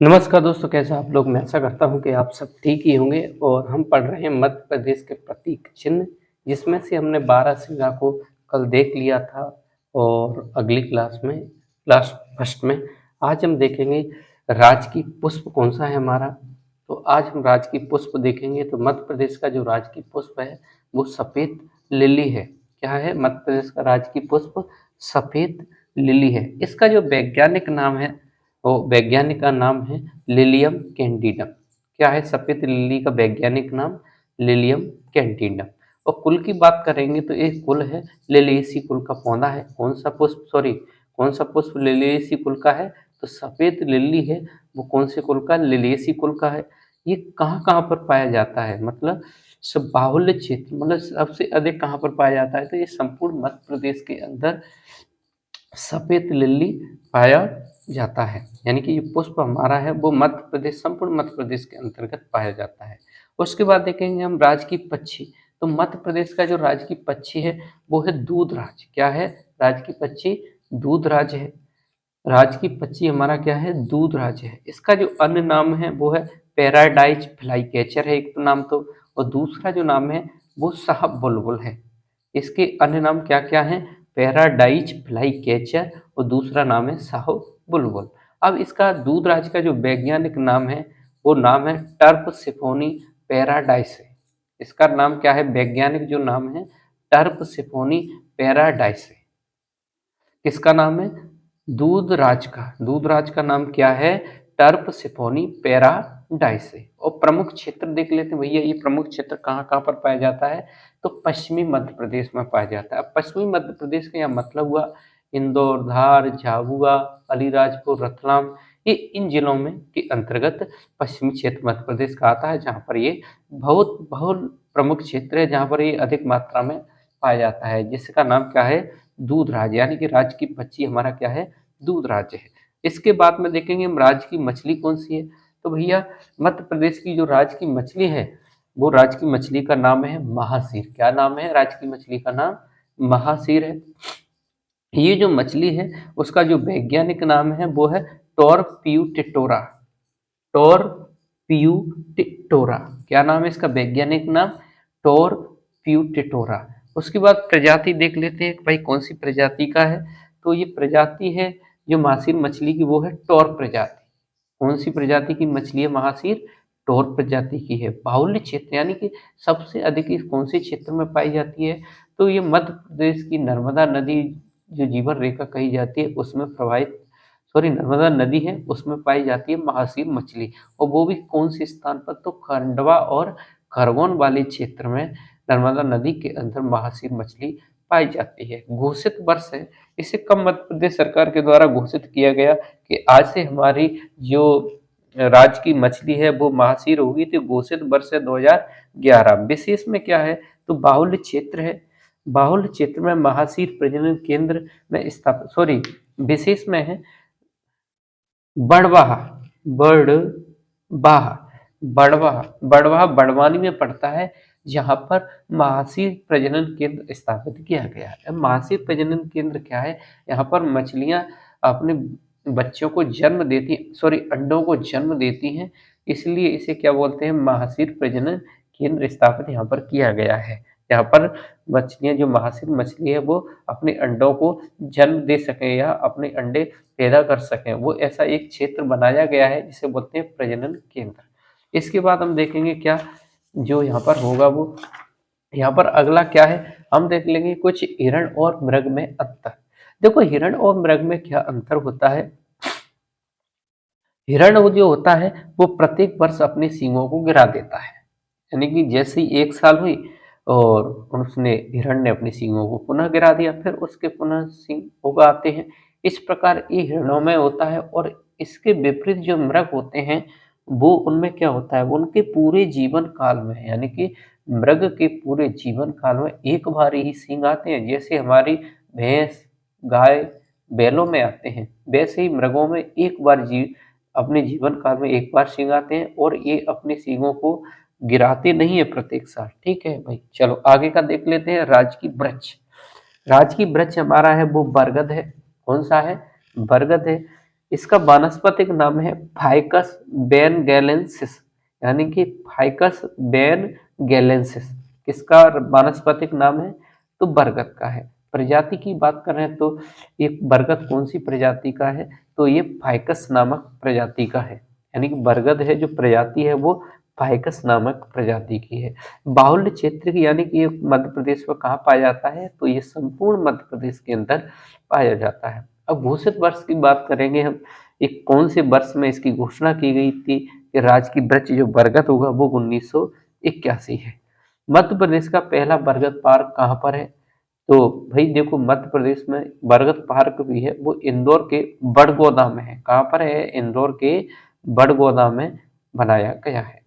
नमस्कार दोस्तों, कैसे आप लोग? मैं आशा करता हूँ कि आप सब ठीक ही होंगे और हम पढ़ रहे हैं मध्य प्रदेश के प्रतीक चिन्ह, जिसमें से हमने 12 सिंगा को कल देख लिया था और अगली क्लास फर्स्ट में आज हम देखेंगे राजकीय पुष्प कौन सा है हमारा। तो आज हम राजकीय पुष्प देखेंगे। तो मध्य प्रदेश का जो राजकीय पुष्प है वो सफ़ेद लिली है। क्या है मध्य प्रदेश का राजकीय पुष्प? सफ़ेद लिली है। इसका जो वैज्ञानिक नाम है वो वैज्ञानिक का नाम है लिलियम कैंडिडम। क्या है सफ़ेद लिली का वैज्ञानिक नाम? लिलियम कैंडिडम। और कुल की बात करेंगे तो एक कुल है, लिलियेसी कुल का पौधा है। कौन सा पुष्प लिलियेसी कुल का है? तो सफ़ेद लिली है वो कौन से कुल का? लिलियेसी कुल का है। ये कहाँ कहाँ पर पाया जाता है? मतलब सब बाहुल्य क्षेत्र, मतलब सबसे अधिक कहाँ पर पाया जाता है? तो ये संपूर्ण मध्य प्रदेश के अंदर सफ़ेद लिली पाया जाता है। यानी कि ये पुष्प हमारा है वो मध्य प्रदेश, संपूर्ण मध्य प्रदेश के अंतर्गत पाया जाता है। उसके बाद देखेंगे हम राजकीय पक्षी। तो मध्य प्रदेश का जो राजकीय पक्षी है वो है दूधराज। क्या है? राजकीय पक्षी दूधराज है। राजकीय पक्षी हमारा क्या है? दूधराज है। इसका जो अन्य नाम है वो है पैराडाइज फ्लाईकैचर है एक तो नाम तो, और दूसरा जो नाम है वो शाह बुलबुल है। इसके अन्य नाम क्या क्या हैं? पैराडाइज फ्लाई कैचर और दूसरा नाम है साहो बुलबुल। अब इसका दूधराज का जो वैज्ञानिक नाम है वो नाम है टर्प सिफोनी पैराडाइस है। इसका नाम क्या है? वैज्ञानिक जो नाम है टर्प सिफोनी पैराडाइस है। किसका नाम है? दूधराज का नाम क्या है? टर्प सिफोनी पैराडाइस है। और प्रमुख क्षेत्र देख लेते हैं भैया, ये प्रमुख क्षेत्र कहाँ कहाँ पर पाया जाता है? तो पश्चिमी मध्य प्रदेश में पाया जाता है। अब पश्चिमी मध्य प्रदेश का यह मतलब हुआ इंदौर, धार, झाबुआ, अलीराजपुर, रतलाम, ये इन जिलों में के अंतर्गत पश्चिमी क्षेत्र मध्य प्रदेश का आता है, जहाँ पर ये बहुत बहुत प्रमुख क्षेत्र है, जहाँ पर ये अधिक मात्रा में पाया जाता है, जिसका नाम क्या है? दूधराज। यानी कि राज की पक्षी हमारा क्या है? दूधराज है। इसके बाद में देखेंगे हम राज की मछली कौन सी है। तो भैया मध्य प्रदेश की जो राज की मछली है वो राज की मछली का नाम है महासीर। क्या नाम है राज की मछली का? नाम महासीर है। ये जो मछली है उसका जो वैज्ञानिक नाम है वो है टोरपियूटेटोरा। टोरपियूटेटोरा, क्या नाम है इसका वैज्ञानिक नाम? टोरपियूटेटोरा। उसके बाद प्रजाति देख लेते हैं भाई कौन सी प्रजाति का है। तो ये प्रजाति है जो महासीर मछली की वो है टोर प्रजाति। कौन सी प्रजाति की मछली है महासीर? टोर प्रजाति की है। बाहुल्य क्षेत्र यानी कि सबसे अधिक इस कौन से क्षेत्र में पाई जाती है? तो ये मध्य प्रदेश की नर्मदा नदी जो जीवन रेखा कही जाती है उसमें प्रवाहित, सॉरी नर्मदा नदी है उसमें पाई जाती है महासीर मछली। और वो भी कौन से स्थान पर? तो खंडवा और खरगोन वाले क्षेत्र में नर्मदा नदी के अंदर महासीर मछली पाई जाती है। घोषित वर्ष है, इसे कब मध्य प्रदेश सरकार के द्वारा घोषित किया गया कि आज से हमारी जो राज्य की मछली है वो महासीर होगी। तो घोषित वर्ष है 2011। विशेष में क्या है? तो बाहुल्य क्षेत्र है। बाहुल्य क्षेत्र में महासीर प्रजनन केंद्र में स्थापित, सॉरी विशेष में है बड़वाह, बड़वाह, बड़वाह, बड़वाह बड़वानी में पड़ता है, जहाँ पर महासीर प्रजनन केंद्र स्थापित किया गया है। अब महासीर प्रजनन केंद्र क्या है? यहाँ पर मछलियाँ अपने बच्चों को जन्म देती, सॉरी अंडों को जन्म देती हैं, इसलिए इसे क्या बोलते हैं? महासीर प्रजनन केंद्र स्थापित यहाँ पर किया गया है, जहाँ पर मछलियाँ जो महासीर मछली है वो अपने अंडों को जन्म दे सकें या अपने अंडे पैदा कर सकें, वो ऐसा एक क्षेत्र बनाया गया है जिसे बोलते हैं प्रजनन केंद्र। इसके बाद हम देखेंगे क्या जो यहाँ पर होगा वो, यहाँ पर अगला क्या है हम देख लेंगे कुछ हिरण और मृग में अंतर। देखो हिरण और मृग में क्या अंतर होता है। हिरण वो जो होता है वो प्रत्येक वर्ष अपने सींगों को गिरा देता है, यानी कि जैसे ही 1 साल हुई और उसने हिरण ने अपने सींगों को पुनः गिरा दिया, फिर उसके पुनः सींग उगाते हैं। इस प्रकार ये हिरणों में होता है। और इसके विपरीत जो मृग होते हैं वो उनमें क्या होता है? वो उनके पूरे जीवन काल में, यानी कि मृग के पूरे जीवन काल में एक बार ही सींग आते हैं। जैसे हमारी भैंस, गाय, बैलों में आते हैं, वैसे ही मृगों में एक बार अपने जीवन काल में एक बार सींग आते हैं और ये अपने सींगों को गिराते नहीं है प्रत्येक साल। ठीक है भाई, चलो आगे का देख लेते हैं। राजकीय वृक्ष, राजकीय वृक्ष हमारा है वो बरगद है। कौन सा है? बरगद है। इसका वानस्पतिक नाम है फाइकस बेनगेलेंसिस, यानी कि फाइकस बेनगेलेंसिस किसका वानस्पतिक नाम है? तो बरगद का है। प्रजाति की बात करें तो ये बरगद कौन सी प्रजाति का है? तो ये फाइकस नामक प्रजाति का है, यानी कि बरगद है जो प्रजाति है वो फाइकस नामक प्रजाति की है। बाहुल्य क्षेत्र की, यानी कि ये मध्य प्रदेश में कहाँ पाया जाता है? तो ये संपूर्ण मध्य प्रदेश के अंदर पाया जाता है। अब घोषित वर्ष की बात करेंगे हम, एक कौन से वर्ष में इसकी घोषणा की गई थी कि राज्य की वृक्ष जो बरगद होगा वो 1981 है। मध्य प्रदेश का पहला बरगद पार्क कहाँ पर है? तो भाई देखो, मध्य प्रदेश में बरगद पार्क भी है, वो इंदौर के बड़गौदा में है। कहाँ पर है? इंदौर के बड़गौदा में बनाया गया है।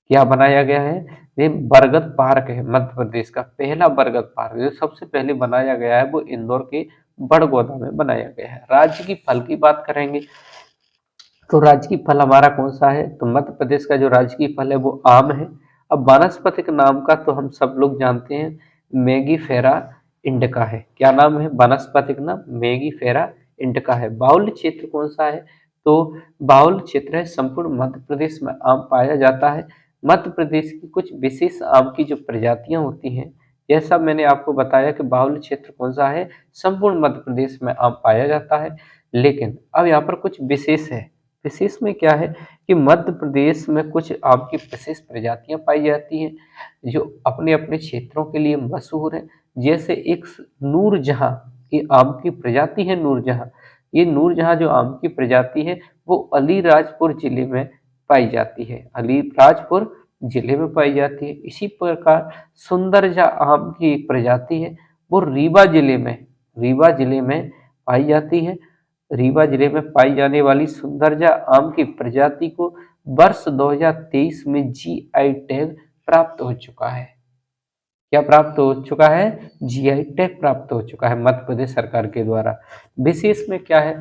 क्या बनाया गया है? ये बरगद पार्क है, मध्य प्रदेश का पहला बरगद पार्क जो सबसे पहले बनाया गया है वो इंदौर के बड़गौदा में बनाया गया है। राज्य की फल की बात करेंगे तो राजकीय फल हमारा कौन सा है? तो मध्य प्रदेश का जो राजकीय फल है वो आम है। अब वानस्पतिक नाम का तो हम सब लोग जानते हैं, मेगीफेरा इंडिका है। क्या नाम है? वानस्पतिक नाम मेगीफेरा इंडिका है। बाहुल्य क्षेत्र कौन सा है? तो बाहुल्य क्षेत्र है संपूर्ण मध्य प्रदेश में आम पाया जाता है। मध्य प्रदेश की कुछ विशेष आम की जो प्रजातियां होती हैं, जैसा मैंने आपको बताया कि बाहुल्य क्षेत्र कौन सा है, संपूर्ण मध्य प्रदेश में आम पाया जाता है। लेकिन अब यहाँ पर कुछ विशेष है। विशेष में क्या है कि मध्य प्रदेश में कुछ आम की विशेष प्रजातियां पाई जाती हैं जो अपने अपने क्षेत्रों के लिए मशहूर हैं। जैसे एक नूरजहां, ये आम की प्रजाति है नूरजहां। ये नूरजहां जो आम की प्रजाति है वो अलीराजपुर जिले में पाई जाती है, अलीराजपुर जिले में पाई जाती है। इसी प्रकार सुंदरजा आम की एक प्रजाति है, वो रीवा जिले में पाई जाती है। रीवा जिले में पाई जाने वाली सुंदरजा आम की प्रजाति को वर्ष 2023 में जीआई टैग प्राप्त हो चुका है। क्या प्राप्त हो चुका है? जीआई टैग प्राप्त हो चुका है मध्य प्रदेश सरकार के द्वारा। विशेष में क्या है?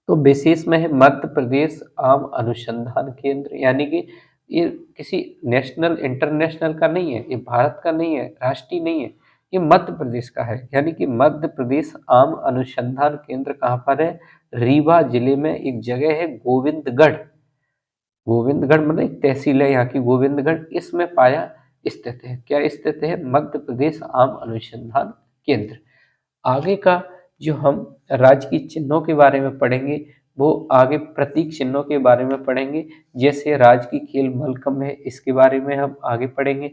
तो विशेष में है मध्य प्रदेश आम अनुसंधान केंद्र, यानी कि ये किसी नेशनल इंटरनेशनल का नहीं है, ये भारत का नहीं है, राष्ट्रीय नहीं है, ये मध्य प्रदेश का है। यानी कि मध्य प्रदेश आम अनुसंधान केंद्र कहाँ पर है? रीवा जिले में एक जगह है गोविंदगढ़। गोविंदगढ़ मतलब एक तहसील है यहाँ की गोविंदगढ़, इसमें पाया स्थित है। क्या स्थित है? मध्य प्रदेश आम अनुसंधान केंद्र। आगे का जो हम राज्य की चिन्हों के बारे में पढ़ेंगे वो आगे प्रतीक चिन्हों के बारे में पढ़ेंगे। जैसे राज्य की खेल मलखम्ब है, इसके बारे में हम आगे पढ़ेंगे।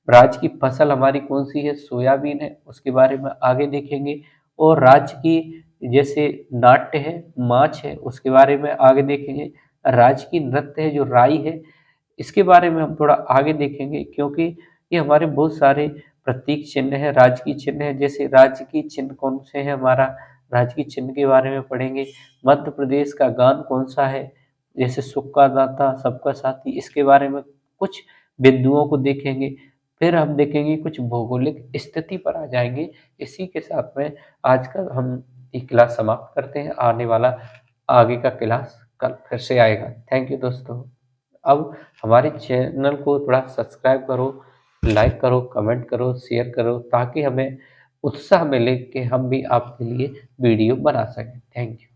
राज्य की फसल हमारी कौन सी है? सोयाबीन है, उसके बारे में आगे देखेंगे। और राज्य की जैसे नाट्य है, माछ है, उसके बारे में आगे देखेंगे। राज्य की नृत्य है जो राई है, इसके बारे में हम थोड़ा आगे देखेंगे, क्योंकि ये हमारे बहुत सारे प्रतीक चिन्ह है, राजकीय चिन्ह है। जैसे राजकीय चिन्ह कौन से हैं हमारा, राजकीय चिन्ह के बारे में पढ़ेंगे। मध्य प्रदेश का गान कौन सा है? जैसे सुक्का दाता सबका साथी, इसके बारे में कुछ बिंदुओं को देखेंगे। फिर हम देखेंगे कुछ भौगोलिक स्थिति पर आ जाएंगे। इसी के साथ में आज का हम ये क्लास समाप्त करते हैं। आने वाला आगे का क्लास कल फिर से आएगा। थैंक यू दोस्तों। अब हमारे चैनल को थोड़ा सब्सक्राइब करो, लाइक करो, कमेंट करो, शेयर करो, ताकि हमें उत्साह मिले कि हम भी आपके लिए वीडियो बना सकें। Thank you.